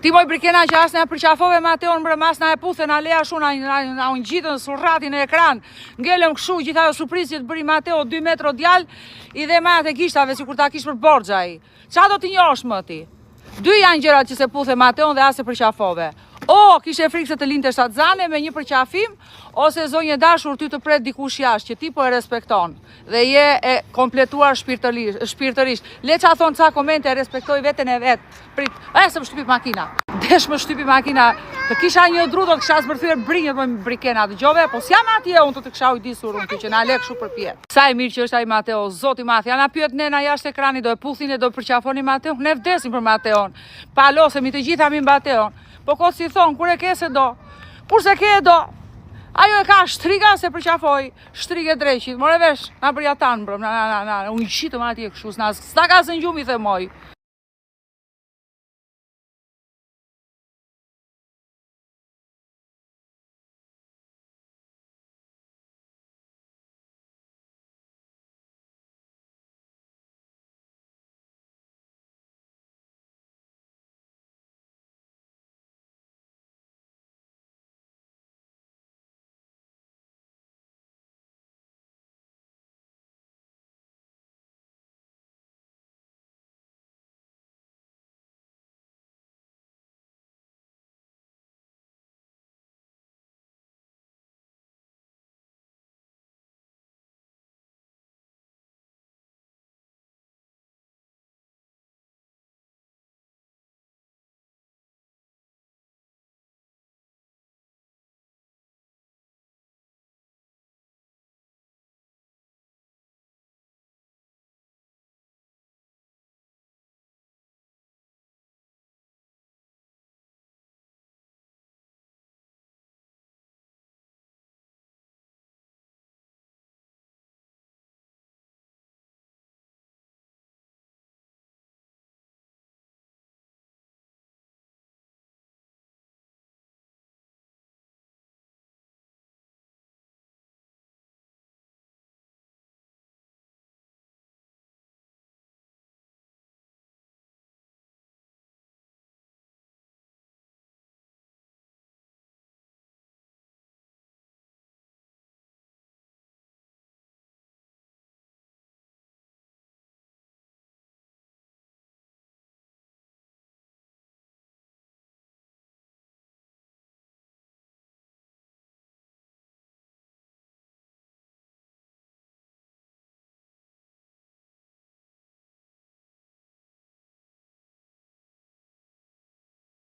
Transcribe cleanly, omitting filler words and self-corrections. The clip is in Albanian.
Ti moj Brikena që asë në përqafove Mateon mbre mas në e puthe në leja shu në unë gjitën surratin e ekran. Ngellëm këshu gjitha dhe surprizit bëri Mateo 2 metro djal i dhe majat e gishtave si kur ta kish për borgja i. Qa do t'i njosh më ti? 2 janë gjërat që se puthe Mateon dhe asë përqafove. O, kishe frikë se të linte shatzane me një përqafim, ose zonjë dashur ty të pret dikush jashtë që ti po e respekton dhe je e kompletuar shpirtërisht. Le qa thonë ca komente e respektoj veten e vetë. Prit, se më shtypi makina. Desh më shtypi makina. Të kisha një dru do të kisha zbërthyre brinjët më Brikena, dëgjove, po s'jam atje unë të kisha ujdisur unë që na lek shu për pjetë. Sa e mirë që është ai Mateo, zoti math, ja na pyet nena jashtë ekrani, do e puthin e do e përqafoni Mateo, ne vdesim për Mateon. Palosemi të gjitha mi Mateon. Po kotë si thonë, kur e ke se do, kur se ke e do, ajo e ka shtriga se përqafoj, shtrige dreqit, more vesh, na bërja tanë brëm, unë qitëm atje këshu, s'ta ka së njumi the moj.